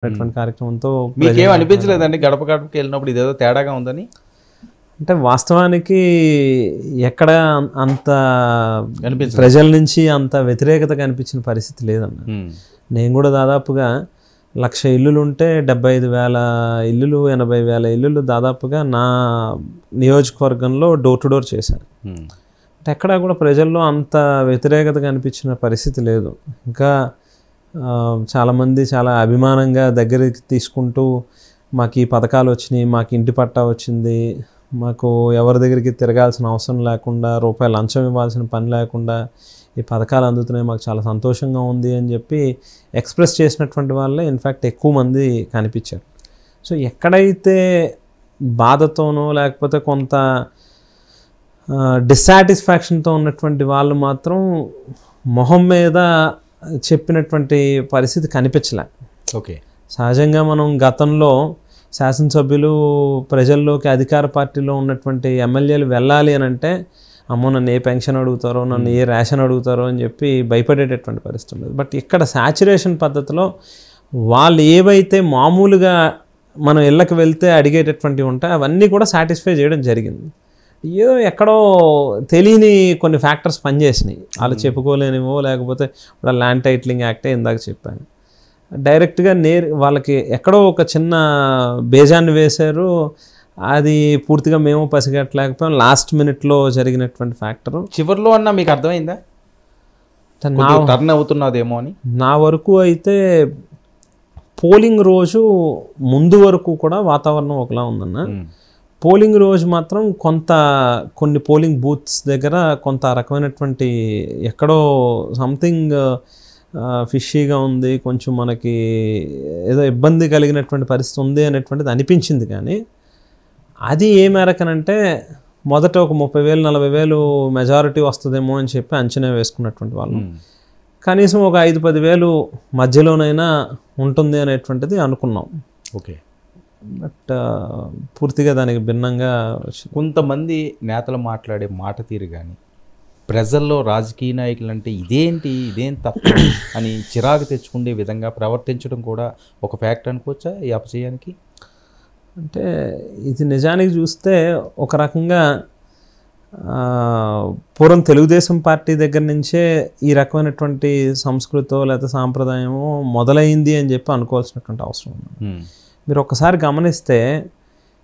అటువంటి కార్యక్రమంతో మీకేం అనిపించలేదండి గడప గడపకి వెళ్ళినప్పుడు ఇదేదో తేడాగా ఉందని? అంటే వాస్తవానికి ఎక్కడ అంత ప్రజల నుంచి అంత వ్యతిరేకత కనిపించిన పరిస్థితి లేదన్న. నేను కూడా దాదాపుగా 1,00,000 ఇల్లులు ఉంటే 75,000 ఇల్లులు 80,000 ఇల్లులు దాదాపుగా నా నియోజకవర్గంలో డోర్ టు డోర్ చేశాను. అంటే ఎక్కడా కూడా ప్రజల్లో అంత వ్యతిరేకత కనిపించిన పరిస్థితి లేదు. ఇంకా చాలామంది చాలా అభిమానంగా దగ్గరికి తీసుకుంటూ మాకు ఈ పథకాలు వచ్చినాయి, మాకు ఇంటి పట్టా వచ్చింది, మాకు ఎవరి దగ్గరికి తిరగాల్సిన అవసరం లేకుండా, రూపాయలు లంచం ఇవ్వాల్సిన పని లేకుండా ఈ పథకాలు అందుతున్నాయి, మాకు చాలా సంతోషంగా ఉంది అని చెప్పి ఎక్స్ప్రెస్ చేసినటువంటి వాళ్ళే ఇన్ఫ్యాక్ట్ ఎక్కువ మంది కనిపించారు. సో ఎక్కడైతే బాధతోనో లేకపోతే కొంత డిస్సాటిస్ఫాక్షన్తో ఉన్నటువంటి వాళ్ళు మాత్రం మొహం మీద చెప్పినటువంటి పరిస్థితి కనిపించలే. ఓకే, సహజంగా మనం గతంలో శాసనసభ్యులు ప్రజల్లోకి అధికార పార్టీలో ఉన్నటువంటి ఎమ్మెల్యేలు వెళ్ళాలి అని అంటే అమ్మో నన్ను ఏ పెన్షన్ అడుగుతారో, నన్ను ఏ రేషన్ అడుగుతారో అని చెప్పి భయపడేటటువంటి పరిస్థితి ఉండదు. బట్ ఇక్కడ శాచురేషన్ పద్ధతిలో వాళ్ళు ఏవైతే మామూలుగా మనం ఇళ్ళకి వెళ్తే అడిగేటటువంటివి ఉంటాయి అవన్నీ కూడా సాటిస్ఫై చేయడం జరిగింది. ఏదో ఎక్కడో తెలియని కొన్ని ఫ్యాక్టర్స్ పనిచేసినాయి, వాళ్ళు చెప్పుకోలేనివో లేకపోతే ఇప్పుడు ల్యాండ్ టైటిలింగ్ యాక్టే ఇందాక చెప్పాను, డైరెక్ట్గా వాళ్ళకి ఎక్కడో ఒక చిన్న బేజాన్ని వేశారు. అది పూర్తిగా మేము పసిగట్టలేకపోయాం. లాస్ట్ మినిట్లో జరిగినటువంటి ఫ్యాక్టరు చివరిలో అన్న మీకు అర్థమైందా టర్న్ అవుతున్నదేమో అని? నా వరకు అయితే పోలింగ్ రోజు ముందు వరకు కూడా వాతావరణం ఒకలా ఉందన్న. పోలింగ్ రోజు మాత్రం కొన్ని పోలింగ్ బూత్స్ దగ్గర కొంత రకమైనటువంటి ఎక్కడో సంథింగ్ ఫిషీగా ఉంది, కొంచెం మనకి ఏదో ఇబ్బంది కలిగినటువంటి పరిస్థితి ఉంది అనేటువంటిది అనిపించింది. కానీ అది ఏ మేరకనంటే మొదట ఒక 30,000 40,000 మెజారిటీ వస్తుందేమో అని చెప్పి అంచనా వేసుకున్నటువంటి వాళ్ళు కనీసం ఒక 5-10,000 మధ్యలోనైనా ఉంటుంది అనేటువంటిది అనుకున్నాం. ఓకే, బట్ పూర్తిగా దానికి భిన్నంగా కొంతమంది నేతలు మాట్లాడే మాట తీరు కానీ ప్రజల్లో రాజకీయ నాయకులు అంటే ఇదేం తప్పు అని చిరాకు తెచ్చుకునే విధంగా ప్రవర్తించడం కూడా ఒక ఫ్యాక్టర్ అనుకోవచ్చా ఈ అపజయానికి? అంటే ఇది నిజానికి చూస్తే ఒక రకంగా పూర్వం తెలుగుదేశం పార్టీ దగ్గర నుంచే ఈ రకమైనటువంటి సంస్కృతో లేకపోతే సాంప్రదాయమో మొదలైంది అని చెప్పి అనుకోవాల్సినటువంటి అవసరం ఉంది. మీరు ఒకసారి గమనిస్తే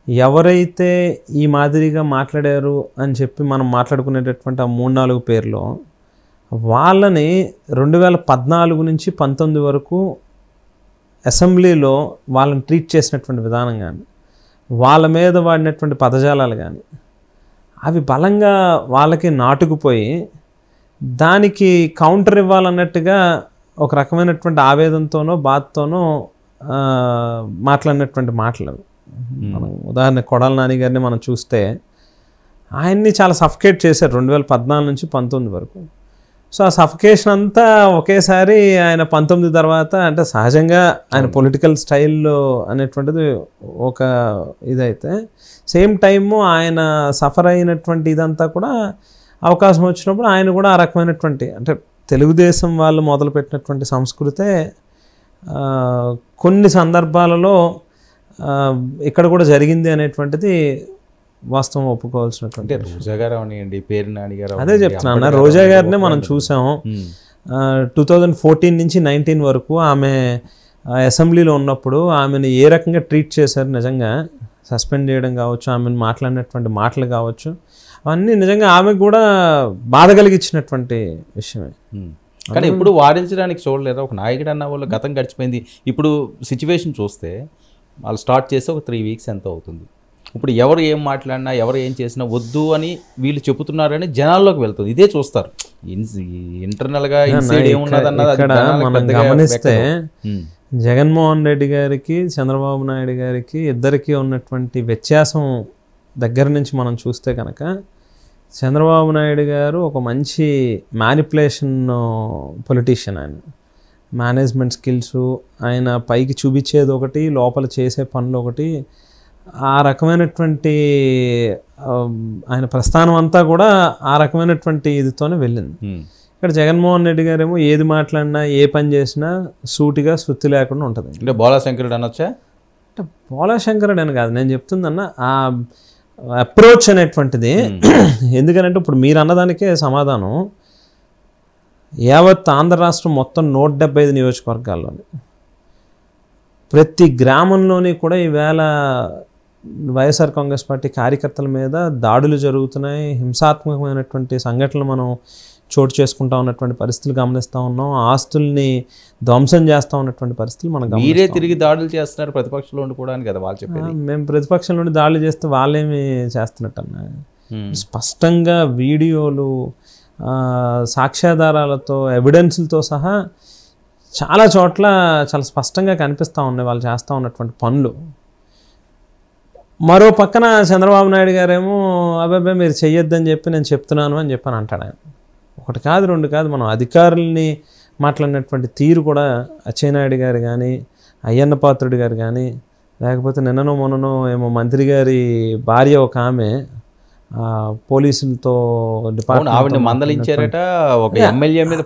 ఎవరైతే ఈ మాదిరిగా మాట్లాడారు అని చెప్పి మనం మాట్లాడుకునేటటువంటి ఆ 3-4 పేర్లు వాళ్ళని 2014 నుంచి 19 వరకు అసెంబ్లీలో వాళ్ళని ట్రీట్ చేసినటువంటి విధానం కానీ వాళ్ళ మీద వాడినటువంటి పదజాలాలు కానీ అవి బలంగా వాళ్ళకి నాటుకుపోయి దానికి కౌంటర్ ఇవ్వాలన్నట్టుగా ఒక రకమైనటువంటి ఆవేదనతోనో బాధతోనో మాట్లాడినటువంటి మాటలు. మనం ఉదాహరణ కొడాల నాని గారిని మనం చూస్తే ఆయన్ని చాలా సఫకేట్ చేశారు 2014 నుంచి 19 వరకు. సో ఆ సఫకేషన్ అంతా ఒకేసారి ఆయన 19 తర్వాత అంటే సహజంగా ఆయన పొలిటికల్ స్టైల్ అనేటువంటిది ఒక ఇదైతే సేమ్ టైము ఆయన సఫర్ అయినటువంటి ఇదంతా కూడా అవకాశం వచ్చినప్పుడు ఆయన కూడా ఆ రకమైనటువంటి అంటే తెలుగుదేశం వాళ్ళు మొదలుపెట్టినటువంటి సంస్కృతే కొన్ని సందర్భాలలో ఇక్కడ కూడా జరిగింది అనేటువంటిది వాస్తవం ఒప్పుకోవాల్సినటువంటి. రోజా గారు అవనివ్వండి, పేరు నాని గారు, అదే చెప్తున్నా, రోజా గారినే మనం చూసాము 2014 నుంచి 19 వరకు ఆమె అసెంబ్లీలో ఉన్నప్పుడు ఆమెను ఏ రకంగా ట్రీట్ చేశారు, నిజంగా సస్పెండ్ చేయడం కావచ్చు, ఆమెను మాట్లాడినటువంటి మాటలు కావచ్చు, అవన్నీ నిజంగా ఆమెకు కూడా బాధ కలిగించినటువంటి విషయమే. కానీ ఇప్పుడు వాదించడానికి చూడలేదు ఒక నాయకుడు అన్న వాళ్ళు. గతం గడిచిపోయింది, ఇప్పుడు సిచ్యువేషన్ చూస్తే వాళ్ళు స్టార్ట్ చేస్తే ఒక 3 వీక్స్ ఎంత అవుతుంది. ఇప్పుడు ఎవరు ఏం మాట్లాడినా ఎవరు ఏం చేసినా వద్దు అని వీళ్ళు చెబుతున్నారని జనాల్లోకి వెళ్తుంది. ఇదే చూస్తారు ఇంటర్నల్గా మనం గమనిస్తే జగన్మోహన్ రెడ్డి గారికి చంద్రబాబు నాయుడు గారికి ఇద్దరికి ఉన్నటువంటి వ్యత్యాసం దగ్గర నుంచి మనం చూస్తే కనుక చంద్రబాబు నాయుడు గారు ఒక మంచి మ్యానిపులేషన్ పొలిటీషియన్. ఆయన మేనేజ్మెంట్ స్కిల్స్, ఆయన పైకి చూపించేది ఒకటి, లోపల చేసే పనులు ఒకటి, ఆ రకమైనటువంటి ఆయన ప్రస్థానం అంతా కూడా ఆ రకమైనటువంటి ఇదితోనే వెళ్ళింది. ఇక్కడ జగన్మోహన్ రెడ్డి గారేమో ఏది మాట్లాడినా ఏ పని చేసినా సూటిగా సుత్తి లేకుండా ఉంటుంది. అంటే బోలా శంకరుడు అనొచ్చా? అంటే పోలాశంకరుడు అని కాదు నేను చెప్తుందన్న, ఆ అప్రోచ్ అనేటువంటిది. ఎందుకనంటే ఇప్పుడు మీరు అన్నదానికే సమాధానం. యావత్ ఆంధ్ర రాష్ట్రం మొత్తం 175 నియోజకవర్గాల్లోని ప్రతి గ్రామంలోని కూడా ఈవేళ వైఎస్ఆర్ కాంగ్రెస్ పార్టీ కార్యకర్తల మీద దాడులు జరుగుతున్నాయి. హింసాత్మకమైనటువంటి సంఘటనలు మనం చోటు చేసుకుంటా ఉన్నటువంటి పరిస్థితులు గమనిస్తూ ఉన్నాం. ఆస్తుల్ని ధ్వంసం చేస్తూ ఉన్నటువంటి పరిస్థితులు మనం మీరే తిరిగి దాడులు చేస్తున్నారు ప్రతిపక్షంలో ఉండిపోవడానికి కదా వాళ్ళు చెప్పేది. మేము ప్రతిపక్షం నుండి దాడులు చేస్తే వాళ్ళేమి చేస్తున్నట్టు అన్న. స్పష్టంగా వీడియోలు, సాక్ష్యాధారాలతో, ఎవిడెన్స్లతో సహా చాలా చోట్ల చాలా స్పష్టంగా కనిపిస్తూ ఉన్నాయి వాళ్ళు చేస్తూ ఉన్నటువంటి పనులు. మరో పక్కన చంద్రబాబు నాయుడు గారేమో అబ్బాయి మీరు చెయ్యొద్దని చెప్పి నేను చెప్తున్నాను అని చెప్పని అంటాడు ఆయన. ఒకటి కాదు రెండు కాదు, మనం అధికారుల్ని మాట్లాడినటువంటి తీరు కూడా అచ్చెన్నాయుడు గారు కానీ, అయ్యన్న పాత్రుడు గారు కానీ, లేకపోతే నిన్ననో మొన్ననో ఏమో మంత్రి గారి భార్య ఒక ఆమె పోలీసులతో ఆవిడని మందలించారట, ఒక ఎమ్మెల్యే మీద